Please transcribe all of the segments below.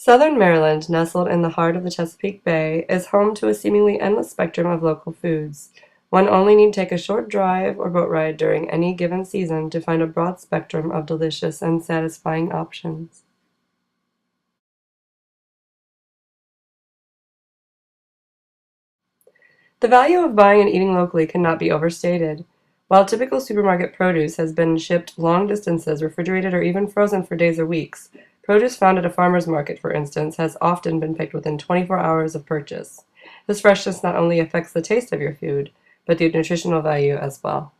Southern Maryland, nestled in the heart of the Chesapeake Bay, is home to a seemingly endless spectrum of local foods. One only need take a short drive or boat ride during any given season to find a broad spectrum of delicious and satisfying options. The value of buying and eating locally cannot be overstated. While typical supermarket produce has been shipped long distances, refrigerated, or even frozen for days or weeks, produce found at a farmer's market, for instance, has often been picked within 24 hours of purchase. This freshness not only affects the taste of your food, but the nutritional value as well.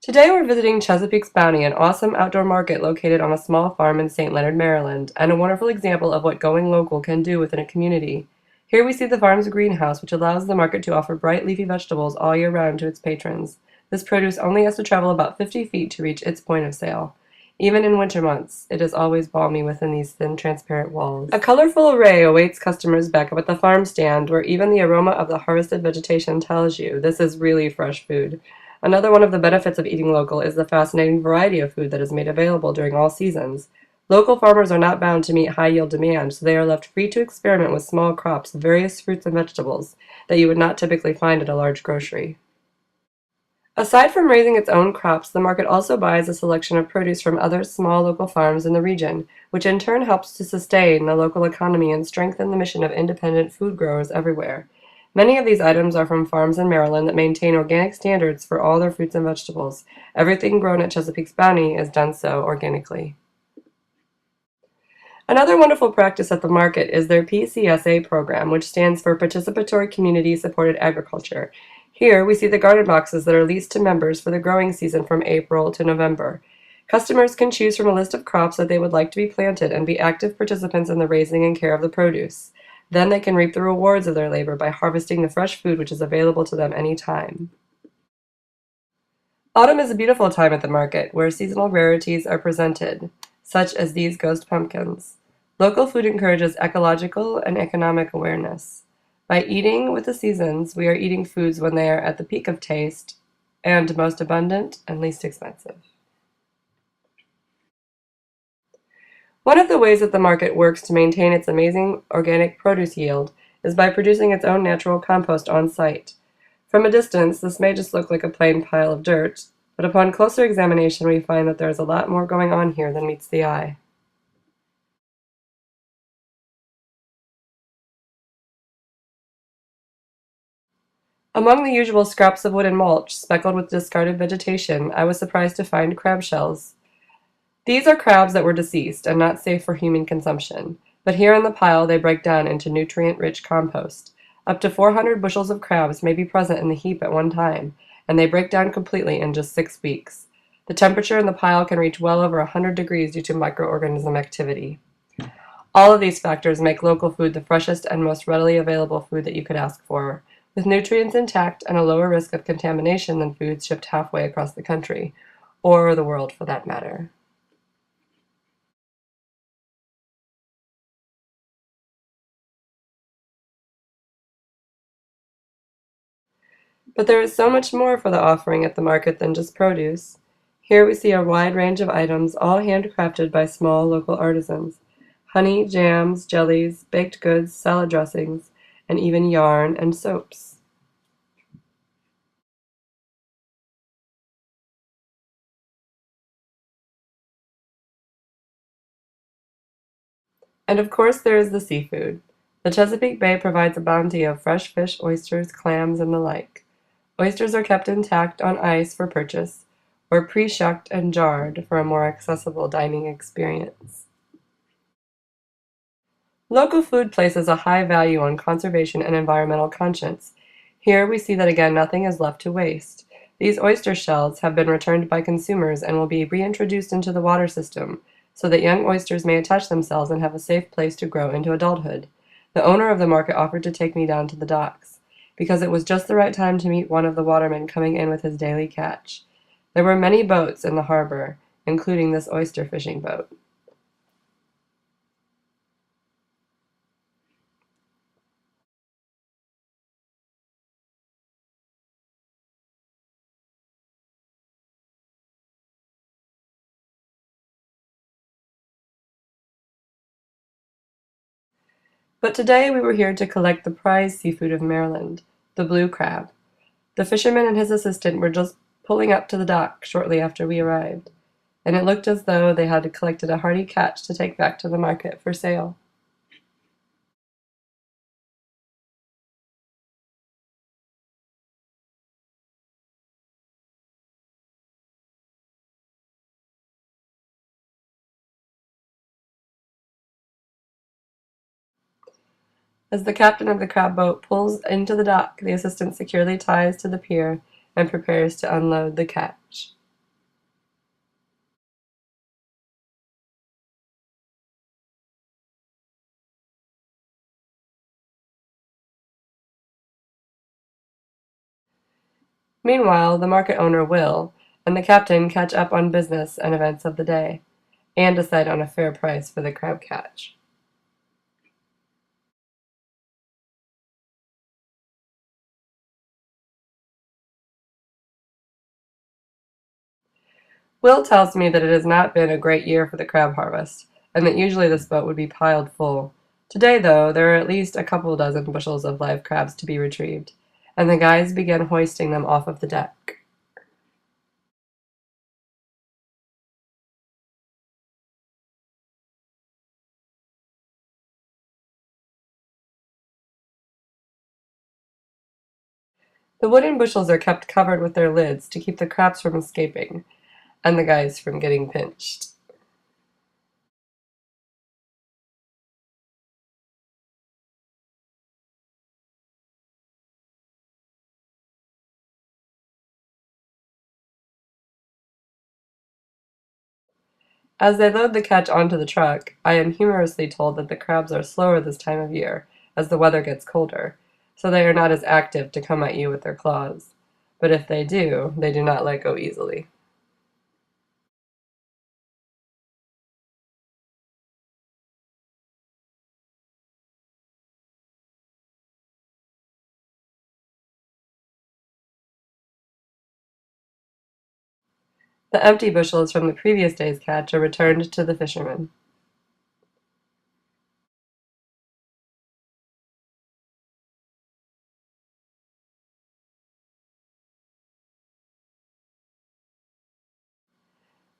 Today we're visiting Chesapeake's Bounty, an awesome outdoor market located on a small farm in St. Leonard, Maryland, and a wonderful example of what going local can do within a community. Here we see the farm's greenhouse, which allows the market to offer bright leafy vegetables all year round to its patrons. This produce only has to travel about 50 feet to reach its point of sale. Even in winter months, it is always balmy within these thin, transparent walls. A colorful array awaits customers back up at the farm stand, where even the aroma of the harvested vegetation tells you this is really fresh food. Another one of the benefits of eating local is the fascinating variety of food that is made available during all seasons. Local farmers are not bound to meet high-yield demand, so they are left free to experiment with small crops of various fruits and vegetables that you would not typically find at a large grocery. Aside from raising its own crops, the market also buys a selection of produce from other small local farms in the region, which in turn helps to sustain the local economy and strengthen the mission of independent food growers everywhere. Many of these items are from farms in Maryland that maintain organic standards for all their fruits and vegetables. Everything grown at Chesapeake's Bounty is done so organically. Another wonderful practice at the market is their PCSA program, which stands for Participatory Community Supported Agriculture. Here, we see the garden boxes that are leased to members for the growing season from April to November. Customers can choose from a list of crops that they would like to be planted and be active participants in the raising and care of the produce. Then they can reap the rewards of their labor by harvesting the fresh food which is available to them anytime. Autumn is a beautiful time at the market, where seasonal rarities are presented, such as these ghost pumpkins. Local food encourages ecological and economic awareness. By eating with the seasons, we are eating foods when they are at the peak of taste and most abundant and least expensive. One of the ways that the market works to maintain its amazing organic produce yield is by producing its own natural compost on site. From a distance, this may just look like a plain pile of dirt, but upon closer examination we find that there is a lot more going on here than meets the eye. Among the usual scraps of wood and mulch, speckled with discarded vegetation, I was surprised to find crab shells. These are crabs that were deceased and not safe for human consumption, but here in the pile they break down into nutrient-rich compost. Up to 400 bushels of crabs may be present in the heap at one time, and they break down completely in just 6 weeks. The temperature in the pile can reach well over 100 degrees due to microorganism activity. All of these factors make local food the freshest and most readily available food that you could ask for, with nutrients intact and a lower risk of contamination than foods shipped halfway across the country, or the world for that matter. But there is so much more for the offering at the market than just produce. Here we see a wide range of items, all handcrafted by small local artisans. Honey, jams, jellies, baked goods, salad dressings, and even yarn and soaps. And of course there is the seafood. The Chesapeake Bay provides a bounty of fresh fish, oysters, clams, and the like. Oysters are kept intact on ice for purchase, or pre-shucked and jarred for a more accessible dining experience. Local food places a high value on conservation and environmental conscience. Here we see that again nothing is left to waste. These oyster shells have been returned by consumers and will be reintroduced into the water system so that young oysters may attach themselves and have a safe place to grow into adulthood. The owner of the market offered to take me down to the docks, because it was just the right time to meet one of the watermen coming in with his daily catch. There were many boats in the harbor, including this oyster fishing boat. But today we were here to collect the prized seafood of Maryland, the blue crab. The fisherman and his assistant were just pulling up to the dock shortly after we arrived, and it looked as though they had collected a hearty catch to take back to the market for sale. As the captain of the crab boat pulls into the dock, the assistant securely ties to the pier and prepares to unload the catch. Meanwhile, the market owner Will and the captain catch up on business and events of the day, and decide on a fair price for the crab catch. Will tells me that it has not been a great year for the crab harvest, and that usually this boat would be piled full. Today, though, there are at least a couple dozen bushels of live crabs to be retrieved, and the guys begin hoisting them off of the deck. The wooden bushels are kept covered with their lids to keep the crabs from escaping, and the guys from getting pinched. As they load the catch onto the truck, I am humorously told that the crabs are slower this time of year, as the weather gets colder, so they are not as active to come at you with their claws. But if they do not let go easily. The empty bushels from the previous day's catch are returned to the fishermen.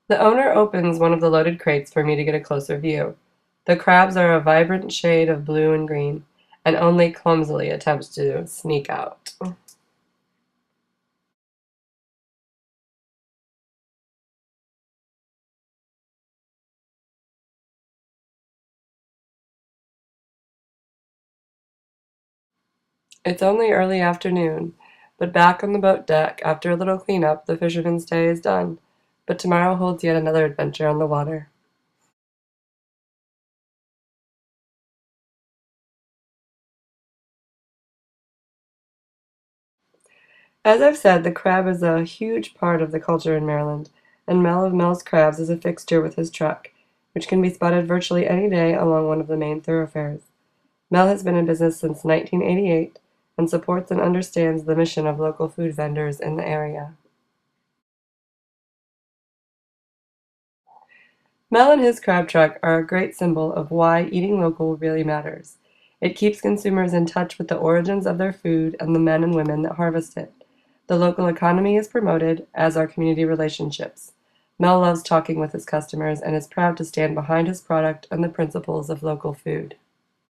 The owner opens one of the loaded crates for me to get a closer view. The crabs are a vibrant shade of blue and green, and only clumsily attempts to sneak out. It's only early afternoon, but back on the boat deck, after a little cleanup, the fisherman's day is done. But tomorrow holds yet another adventure on the water. As I've said, the crab is a huge part of the culture in Maryland, and Mel of Mel's Crabs is a fixture with his truck, which can be spotted virtually any day along one of the main thoroughfares. Mel has been in business since 1988 and supports and understands the mission of local food vendors in the area. Mel and his crab truck are a great symbol of why eating local really matters. It keeps consumers in touch with the origins of their food and the men and women that harvest it. The local economy is promoted, as are community relationships. Mel loves talking with his customers and is proud to stand behind his product and the principles of local food.